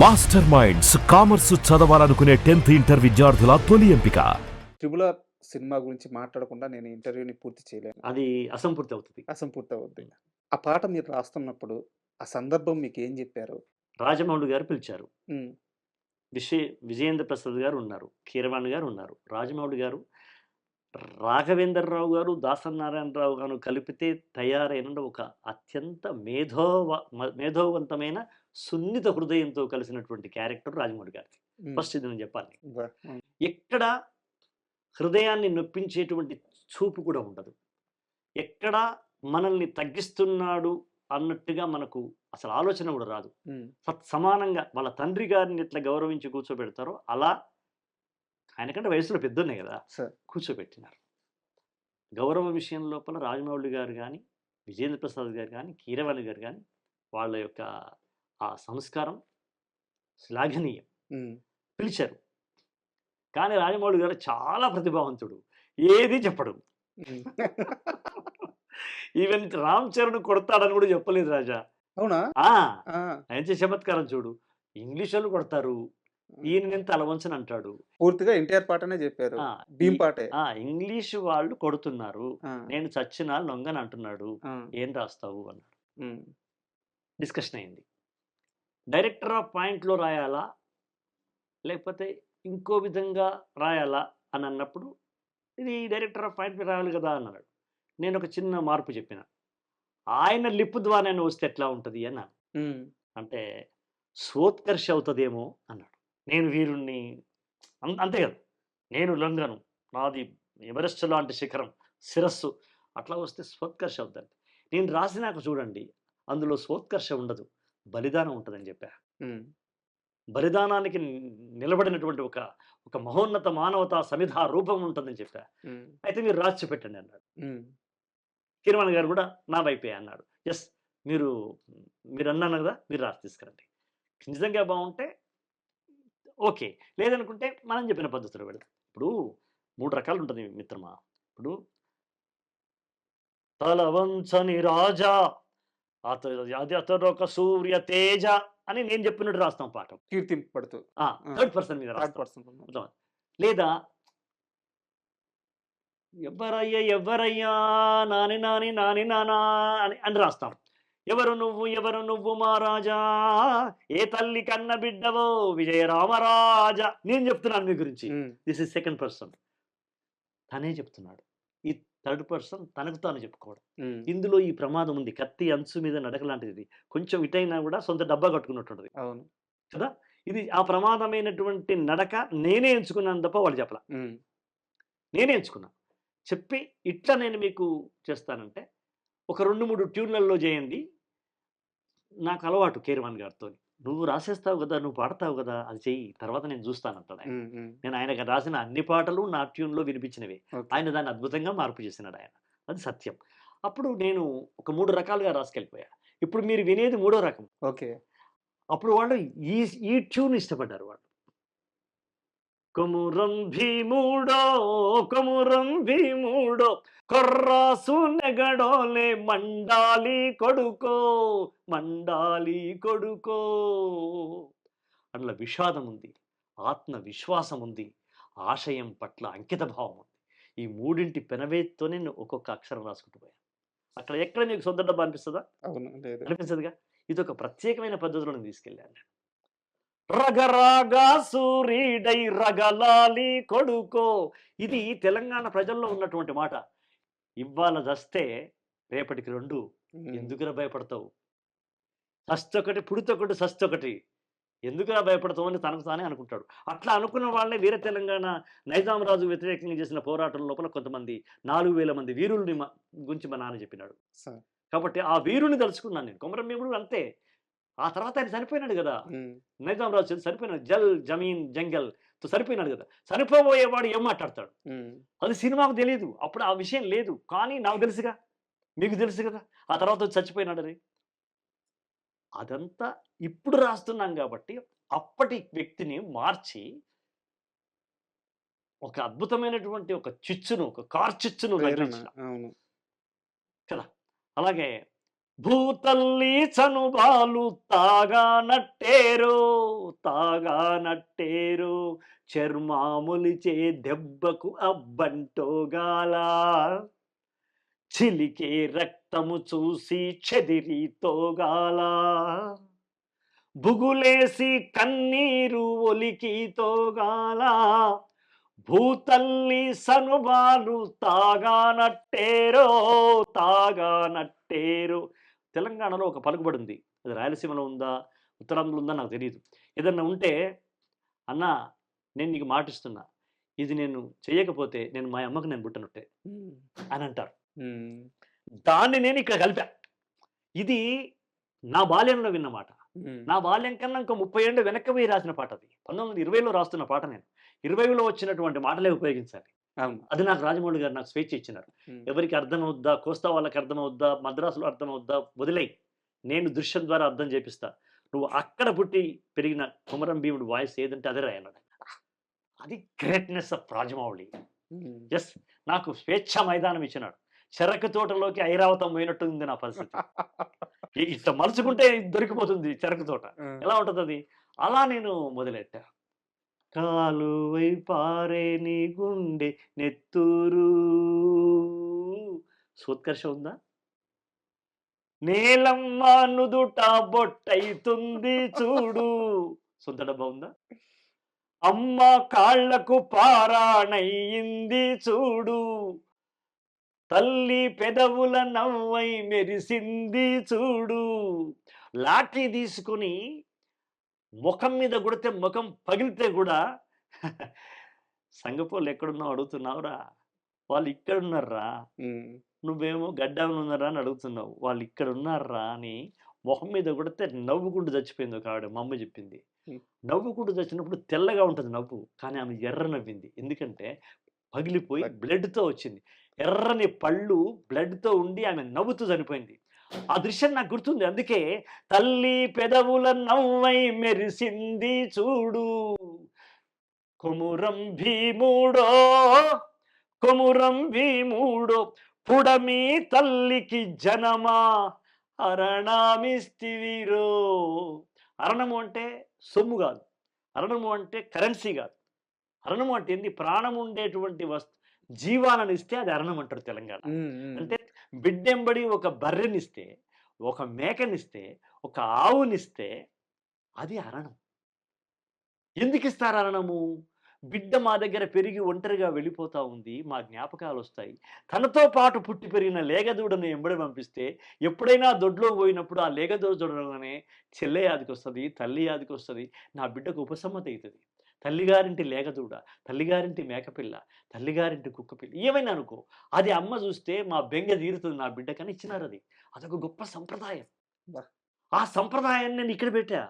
Master minds commerce చదవాలనుకునే 10th inter విద్యార్థుల తొలి ఎంపిక. ట్రిబుల్ ఆర్ సినిమా గురించి మాట్లాడకుండా నేను ఇంటర్వ్యూని పూర్తి చేయలేను. అది అసంపూర్తి అవుతుంది. అసంపూర్తి అవుద్ది. ఆ పాట మీరు రాస్తున్నప్పుడు ఆ సందర్భం మీకేం చెప్పారు? రాజమౌళి గారు పిలిచారు. హ్మ్. విజయేంద్ర ప్రసాద్ గారు ఉన్నారు. కీరవాణి గారు ఉన్నారు. రాజమౌళి గారు, రాఘవేంద్రరావు గారు, దాసనారాయణరావు గారు కలిపితే తయారైన ఒక అత్యంత మేధోవంతమైన సున్నిత హృదయంతో కలిసినటువంటి క్యారెక్టర్ రాజమౌళి గారిది. హ్మ్. ఫస్ట్ ఇది నేను చెప్పాలి. హ్మ్. ఎక్కడ హృదయాన్ని నొప్పించేటువంటి చూపు కూడా ఉండదు. ఎక్కడ మనల్ని తగ్గిస్తున్నాడు అన్నట్టుగా మనకు అసలు ఆలోచన కూడా రాదు. హ్మ్. సమానంగా వాళ్ళ తండ్రి గారిని ఎట్లా గౌరవించి కూర్చోబెడతారో అలా ఆయనకంటే వయసులో పెద్దోనే కదా సార్. కూర్చోబెట్టినారు. గౌరవ విషయం లోపల రాజమౌళి గారు కానీ, విజేంద్ర ప్రసాద్ గారు కానీ, కీరవాణి గారు కానీ వాళ్ళ యొక్క ఆ సంస్కారం శ్లాఘనీయం. హ్మ్. పిలిచారు. కానీ రాజమౌళి గారు చాలా ప్రతిభావంతుడు. ఏది చెప్పడు. హ్మ్. ఈవెన్ రామ్ చరణ్ కొడతాడని కూడా చెప్పలేదు రాజా. అవునా? ఆ ఆ! ఆయన చేసే చమత్కారం చూడు. ఇంగ్లీష్ వాళ్ళు కొడతారు, ఈయన నేను తల వంచని అంటాడు. పూర్తిగా ఎన్టీఆర్ పాటనే చెప్పారు. ఆ, భీమ్ పాటే. ఇంగ్లీష్ వాళ్ళు కొడుతున్నారు, ఆ! నేను చచ్చినా లొంగని అంటున్నాడు, ఆ! ఏం రాస్తావు అన్నాడు. హ్మ్. డిస్కషన్ అయింది. డైరెక్టర్ ఆఫ్ పాయింట్లో రాయాలా లేకపోతే ఇంకో విధంగా రాయాలా అని అన్నప్పుడు ఇది డైరెక్టర్ ఆఫ్ పాయింట్ రాయాలి కదా అన్నాడు. నేను ఒక చిన్న మార్పు చెప్పిన. ఆయన లిప్ ద్వారానే వస్తే ఎట్లా ఉంటుంది అన్నాను. హ్మ్. అంటే స్వోత్కర్ష అవుతుందేమో అన్నాడు. నేను వీరుణ్ణి అంతే కదా, నేను లొంగను, నాది ఎవరెస్ట్ లాంటి శిఖరం, శిరస్సు, అట్లా వస్తే స్వోత్కర్ష అవుతుంది. నేను రాసినాక చూడండి, అందులో స్వోత్కర్ష ఉండదు, బలిదానం ఉంటుందని చెప్పా. హ్మ్. బలిదానానికి నిలబడినటువంటి ఒక ఒక మహోన్నత మానవతా సమిధా రూపం ఉంటుందని చెప్పా. హ్మ్. అయితే మీరు రాసి చూపెట్టండి అన్నాడు. హ్మ్. కిరవాణి గారు కూడా నా వైపే అన్నాడు. ఎస్, మీరు అన్నాను కదా, మీరు రాసి తీసుకురండి. నిజంగా బాగుంటే ఓకే, లేదనుకుంటే మనం చెప్పిన పద్ధతిలో పెడతాం. ఇప్పుడు 3 రకాలు ఉంటుంది మిత్రమా. ఇప్పుడు తలవంచని రాజా అతడు ఒక సూర్య తేజ అని నేను చెప్పినట్టు రాస్తాం పాఠం. కీర్తింపబడుతూ. థర్డ్ పర్సన్ మీద థర్డ్ రాస్తాం. పర్సన్. అర్థమా? లేదా ఎవ్వరయ్యా నాని నాని నాని నానా అని అని రాస్తాం. ఎవరు నువ్వు మహారాజా, ఏ తల్లి కన్న బిడ్డవో విజయ రామరాజా. నేను చెప్తున్నాను మీ గురించి. హ్మ్. దిస్ ఇస్ సెకండ్ పర్సన్, తనే చెప్తున్నాడు. ఈ థర్డ్ పర్సన్ తనకు తాను చెప్పుకోవడం. హ్మ్. ఇందులో ఈ ప్రమాదం ఉంది. కత్తి అంచు మీద నడక లాంటిది. కొంచెం ఇటైనా కూడా సొంత డబ్బా కట్టుకున్నట్టుంటది అవును. కదా. ఇది ఆ ప్రమాదమైనటువంటి నడక నేనే ఎంచుకున్నాను తప్ప వాళ్ళు చెప్పలా. హ్మ్. నేనే ఎంచుకున్నా. చెప్పి ఇట్లా నేను మీకు చేస్తానంటే ఒక 2, 3 ట్యూన్‌లలో చేయండి. నాకు అలవాటు కీరవాణి గారితోని. నువ్వు రాసేస్తావు గదా, నువ్వు పాడతావు గదా, అది చెయ్యి, తర్వాత నేను జూస్తానంటాడాయన. హ్మ్. హ్మ్. నేను ఆయనకి రాసిన అన్ని పాటలు నా ట్యూన్‌లో వినిపించినవే. ఓకే. ఆయన దాన్ని అద్భుతంగా మార్పు చేసినాడాయన. అది సత్యం. అప్పుడు నేను ఒక 3 రకాలుగా రాసుకెళ్ళిపోయా. ఇప్పుడు మీరు వినేది మూడో రకం. ఓకే. అప్పుడు వాళ్ళు ఈ ఈ ట్యూన్ ఇష్టపడ్డారు వాళ్ళు. కొమురం భీముడో కొమురం భీముడో కొర్రాసు నెగడోలే మండాలి కొడుకో అట్లా విషాదం ఉంది, ఆత్మవిశ్వాసం ఉంది, ఆశయం పట్ల అంకిత భావం ఉంది. ఈ మూడింటి పెనవేత్తోనే నేను ఒక్కొక్క అక్షరం రాసుకుంటూ పోయా. అక్కడ ఎక్కడ నీకు సొంత డబ్బా అనిపిస్తుందా? అవును. లేదు. అనిపించదుగా. ఇది ఒక ప్రత్యేకమైన పద్ధతిలో నేను తీసుకెళ్ళాను. రగరాగా సూరీడై రగలాలి కొడుకో, ఇది తెలంగాణ ప్రజల్లో ఉన్నటువంటి మాట. ఇవాళ చస్తే రేపటికి 2, హ్మ్. ఎందుకురా భయపడతావు? చస్తొకటి పుడితొకటి సస్తొకటి, ఎందుకురా భయపడతావు అని తనకు తానే అనుకుంటాడు. అట్లా అనుకున్న వాళ్ళే వీర తెలంగాణ నైజాం రాజు వ్యతిరేకంగా చేసిన పోరాటం లోపల కొంతమంది 4000 మంది వీరుల్ని గురించి మా నాన్న చెప్పినాడు. సార్. కాబట్టి ఆ వీరుని తలుచుకున్నాను నేను. కొమరం భీముడు అంతే. ఆ తర్వాత ఆయన చనిపోయినాడు కదా. హ్మ్. నైజాం రాజు చనిపోయినాడు. జల్ జమీన్ జంగల్తో చనిపోయినాడు కదా. చనిపోబోయేవాడు ఏం మాట్లాడతాడు? హ్మ్. అది సినిమాకు తెలియదు. అప్పుడు ఆ విషయం లేదు. కానీ నాకు తెలుసుగా, మీకు తెలుసు కదా, ఆ తర్వాత వచ్చి చచ్చిపోయినాడని. అదంతా ఇప్పుడు రాస్తున్నాం కాబట్టి అప్పటి వ్యక్తిని మార్చి ఒక అద్భుతమైనటువంటి ఒక చిచ్చును, ఒక కార్చిచ్చును ప్రేరణ. రగిలించిన అవును. కదా. అలాగే భూతల్లి చనుబాలు తాగా నట్టేరో తాగా నట్టేరు చర్మాములిచే దెబ్బకు అబ్బంటోగాల చిలికే రక్తము చూసి చెదిరి తోగాల బుగులేసి కన్నీరు ఒలికి తోగాల భూతల్లి సనుబాలు తాగానట్టేరో తాగానట్టేరో. తెలంగాణలో ఒక పలుకుబడి ఉంది, అది రాయలసీమలో ఉందా ఉత్తరాంధ్రలో ఉందా నాకు తెలియదు. ఏదన్నా ఉంటే అన్న నేను నీకు మాటిస్తున్నా, ఇది నేను చేయకపోతే నేను మా అమ్మకు నేను పుట్టనట్టే హ్మ్. అని అంటారు. హ్మ్. దాన్ని నేను ఇక్కడ కలిపా. ఇది నా బాల్యంలో విన్న మాట. హ్మ్. నా బాల్యం కన్నా ఇంకో 30 ఏళ్ళు వెనక్కి పోయి రాసిన పాట అది. 1920లో రాస్తున్న పాట నేను. 20లో వచ్చినటువంటి మాటలే ఉపయోగించాలి. అవును. అది నాకు రాజమౌళి గారు నాకు స్వేచ్ఛ ఇచ్చినారు. హ్మ్. ఎవరికి అర్థమవుద్దా, కోస్తా వాళ్ళకి అర్థమవుద్దా, మద్రాసులో అర్థమవుద్దా వదిలేయి. నేను దృశ్యం ద్వారా అర్థం చేపిస్తా. నువ్వు అక్కడ పుట్టి పెరిగిన కొమరం భీముడు వాయిస్ ఏదంటే అదే రాయన్నాడు. అది గ్రేట్‌నెస్ ఆఫ్ రాజమౌళి. హ్మ్. యెస్. నాకు స్వేచ్ఛ మైదానం ఇచ్చినాడు. చెరకు తోటలోకి ఐరావతం పోయినట్టుంది నా పరిస్థితి. ఇట్లా మలుచుకుంటే దొరికిపోతుంది చెరకు తోట. ఆ! ఎలా ఉంటదది? అలా నేను మొదలెట్టా. కాలువై పారే నీ గుండె నెత్తూరు. సూత్కర్ష ఉందా? నేలమ్మ నుదుట బొట్టైతుంది చూడు. సొంత డబ్బా ఉందా? అమ్మ కాళ్ళకు పారాణయ్యింది చూడు. తల్లి పెదవుల నవ్వై మెరిసింది చూడు. లాఠీ తీసుకొని ముఖం మీద కొడితే ముఖం పగిలితే కూడా సంగపోళ్ళు ఎక్కడున్నావు అడుగుతున్నావురా, వాళ్ళు ఇక్కడ ఉన్నారా, హ్మ్. నువ్వేమో గడ్డాలు ఉన్నారా అని అడుగుతున్నావు, వాళ్ళు ఇక్కడ ఉన్నారా అని మొహం మీద కొడితే నవ్వుకుంటూ చచ్చిపోయింది ఒక ఆవిడ. మా అమ్మ చెప్పింది. హ్మ్. నవ్వుకుంటూ చచ్చినప్పుడు తెల్లగా ఉంటుంది నవ్వు, కానీ ఆమె ఎర్ర నవ్వింది. ఎందుకంటే పగిలిపోయి బ్లడ్‌తో వచ్చింది. ఎర్రని పళ్ళు బ్లడ్‌తో ఉండి ఆమె నవ్వుతూ చనిపోయింది. ఆ దృశ్యం నాకు గుర్తుంది. అందుకే తల్లి పెదవుల నవ్వై మెరిసింది చూడు. కొమురం భీముడో కొమురం భీముడో పుడమి తల్లికి జనమా అరణమిస్తివిరో. అరణము అంటే సొమ్ము కాదు. అరణము అంటే కరెన్సీ కాదు. అరణము అంటే ఏంది? ప్రాణం ఉండేటువంటి జీవాలను ఇస్తే అది అరణం అంటారు తెలంగాణ. హ్మ్. హ్మ్. అంటే బిడ్డెంబడి ఒక బర్రెనిస్తే, ఒక మేకనిస్తే, ఒక ఆవునిస్తే అది అరణం. ఎందుకిస్తారు అరణము? బిడ్డ మా దగ్గర పెరిగి ఒంటరిగా వెళ్ళిపోతా ఉంది. మా జ్ఞాపకాలొస్తాయి. తనతో పాటు పుట్టి పెరిగిన లేగదూడను ఎంబడి పంపిస్తే, ఎప్పుడైనా దొడ్లో పోయినప్పుడు ఆ లేగదూడ చూడగానే చెల్లె యాదికొస్తది, తల్లి యాదికొస్తది. నా బిడ్డకు ఉపశమత అయితది. తల్లిగారింటి లేగదూడ, తల్లిగారింటి మేకపిల్ల, తల్లిగారింటి కుక్కపిల్ల ఏమైనా అనుకో. అది అమ్మ చూస్తే మా బెంగ తీరుతుంది నా బిడ్డకని ఇచ్చినారది. అదొక గొప్ప సంప్రదాయం. అబ్బా! ఆ సంప్రదాయాన్ని నేను ఇక్కడ పెట్టా.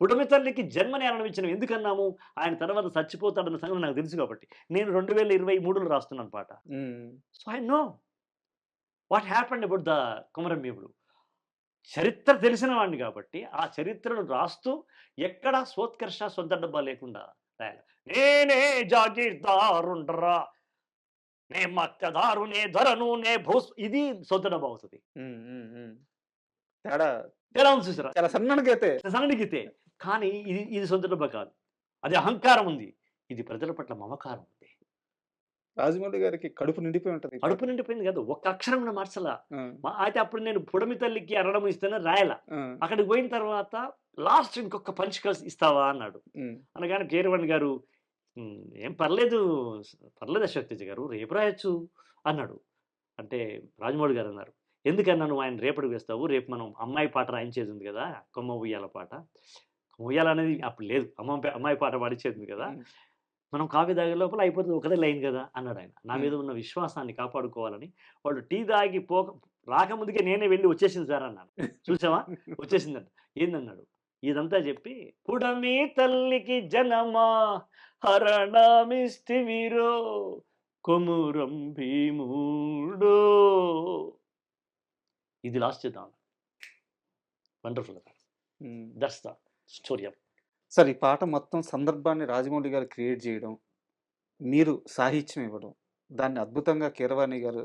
పుడమి తల్లికి జన్మని ఆనందించడం ఎందుకన్నాము? ఆయన తర్వాత చచ్చిపోతాడన్న సంగతి నాకు తెలుసు కాబట్టి. నేను 2023లో రాస్తున్నాను పాట. హ్మ్. So, I know what happened about the Komaram భీముడు. చరిత్ర తెలిసిన వాడిని కాబట్టి, ఆ చరిత్రను రాస్తూ ఎక్కడా సోత్కర్ష, సొంత డబ్బా లేకుండా రాయాలి. నేనే జాగీర్దారుండ్రా, నే మత్స్యదారు, నే ధరను, నే ఇది సొంత డబ్బా అవుతది. హ్మ్. హ్మ్. హ్మ్. తేడా ఎలా ఉంది చూసారా? చాలా సన్ననిగైతే. సన్నగితే. కానీ ఇది సొంత డబ్బా కాదు. అది అహంకారం ఉంది. ఇది ప్రజల పట్ల మమకారం ఉంది. రాజమౌళి గారికి కడుపు నిండిపోయి ఉంటది ఈ పాట. కడుపు నిండిపోయింది కాదు. ఒక్క అక్షరం కూడా మార్చలా. ఆ! అయితే అప్పుడు నేను పుడమి తల్లికి అరణం ఇస్తానని రాయలా. ఆ! అక్కడికి పోయిన తర్వాత లాస్ట్ ఇంకొక పంచ్ ఇస్తావా అన్నాడు. హ్మ్. అనగానే కీరవాణి గారు ఏం పర్లేదు, పర్లేదు అశోక్ తేజ గారు రేపు రాయొచ్చు అన్నాడు. అంటే రాజమౌళి గారు అన్నారు. ఎందుకన్నా నువ్వు ఆయన రేపటికి వేస్తావు? రేపు మనం అమ్మాయి పాట రాయించేది ఉంది కదా! కొమ్మ ఉయ్యాల పాట. ఉయ్యాల అనేది అప్పుడు లేదు. అమ్మాయి పాట పాడించేది ఉంది కదా! హ్మ్. మనం కాఫీ తాగే లోపల అయిపోతది. ఒకటే లైన్ కదా! అన్నాడాయన. నా హ్మ్. మీద ఉన్న విశ్వాసాన్ని కాపాడుకోవాలని వాళ్ళు టీ తాగి రాకముందుకే నేనే వెళ్లి వచ్చేసింది సార్ అన్నాను. చూసావా? వచ్చేసిందంట. ఏందన్నాడు. ఇదంతా చెప్పి పుడమి తల్లికి జనమా హరణమిస్తివిరో కొమురం భీముడో. ఇది లాస్ట్ చేద్దాం. వండర్‌ఫుల్. హ్మ్. That's the story of sir ఈ పాట మొత్తం సందర్భాన్ని రాజమౌళి గారు క్రియేట్ చేయడం, మీరు సాహిత్యం ఇవ్వడం, దాన్ని అద్భుతంగా కీరవాణి గారు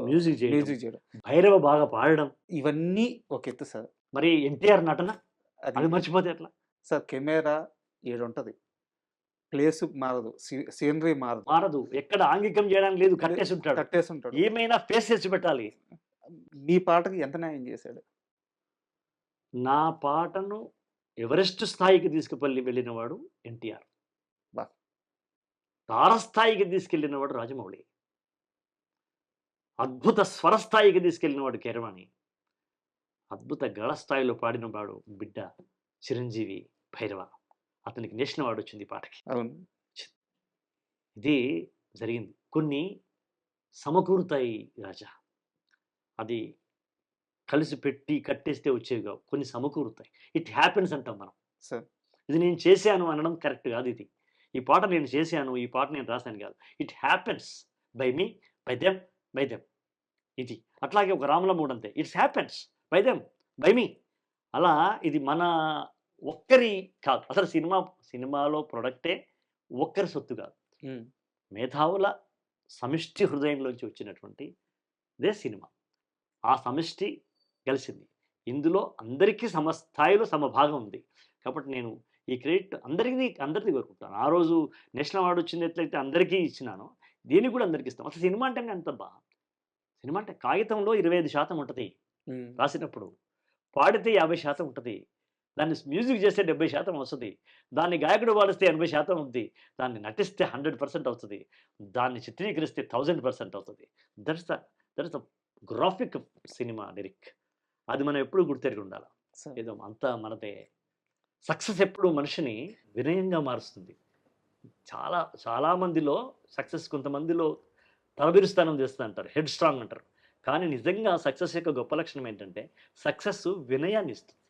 మ్యూజిక్ చేయడం, మ్యూజిక్ చేయడం. భైరవ బాగా పాడడం, ఇవన్నీ ఒక ఎత్తు సార్. మరి ఎన్టీఆర్ నటన అది అది మర్చిపోతే ఎట్లా? సార్ కెమెరా, ఏడుంటది. ప్లేసు మారదు. సీనరీ మారదు. మారదు. ఎక్కడ ఆంగికం చేయడానికి లేదు. కట్టేసి ఉంటాడు. కట్టేసుంటాడు. ఏమైనా ఫేస్ చేసి పెట్టాలి. మీ పాటకి ఎంత న్యాయం చేశాడు? నా పాటను ఎవరెస్ట్ స్థాయికి వెళ్ళినవాడు ఎన్టీఆర్. బా! తారస్థాయికి తీసుకెళ్ళినవాడు రాజమౌళి. అద్భుత స్వరస్థాయికి తీసుకెళ్ళినవాడు కీరవాణి. అద్భుత గళ స్థాయిలో పాడినవాడు బిడ్డ చిరంజీవి భైరవ. అతనికి నేషనల్ అవార్డు వచ్చింది ఈ పాటకి. అవును. ఇది జరిగింది. కొన్ని సమకూరుతాయి రాజా. అది కలిసి పెట్టి కట్టేస్తే వచ్చేవి కావు. కొన్ని సమకూరుతాయి. ఇట్ హ్యాపెన్స్ అంటాం మనం. సార్. ఇది నేను చేశాను అనడం కరెక్ట్ కాదు ఇది. ఈ పాట నేను చేశాను, ఈ పాట నేను రాశాను కాదు. It happens by me, by them, by them. ఇది. అట్లాగే ఒక రాముల మూడు అంతే. It's happens by them, by me. అలా ఇది మన ఒక్కరి కాదు. అసలు సినిమాలో ప్రొడక్టే ఒక్కరి సొత్తు కాదు. మేధావుల సమిష్టి హృదయంలోంచి వచ్చినటువంటి ఇదే సినిమా. ఆ సమిష్టి కలిసింది. ఇందులో అందరికీ సమస్థాయిలో సమభాగం ఉంది. కాబట్టి నేను ఈ క్రెడిట్ అందరిది కోరుకుంటాను. ఆ రోజు నేషనల్ అవార్డు వచ్చింది ఎట్లయితే అందరికీ ఇచ్చినానో, దీన్ని కూడా అందరికీ ఇస్తాం. అసలు సినిమా అంటే అంత సినిమా అంటే కాగితంలో 25% ఉంటుంది రాసినప్పుడు, పాడితే 50% ఉంటుంది, దాన్ని మ్యూజిక్ చేస్తే 70% వస్తుంది, దాన్ని గాయకుడు పాడిస్తే 80% ఉంది, దాన్ని నటిస్తే 100% అవుతుంది, దాన్ని చిత్రీకరిస్తే 1000% అవుతుంది. That's the graphic cinema lyric. అది మనం ఎప్పుడు గుర్తెరిగి ఉండాలి. ఏదో అంతా మనదే. సక్సెస్ ఎప్పుడు మనిషిని వినయంగా మారుస్తుంది. చాలా మందిలో సక్సెస్ కొంతమందిలో తలబిరుస్థానం చేస్తూ అంటారు, హెడ్ స్ట్రాంగ్ అంటారు. కానీ నిజంగా సక్సెస్ యొక్క గొప్ప లక్షణం ఏంటంటే సక్సెస్ వినయాన్ని ఇస్తుంది.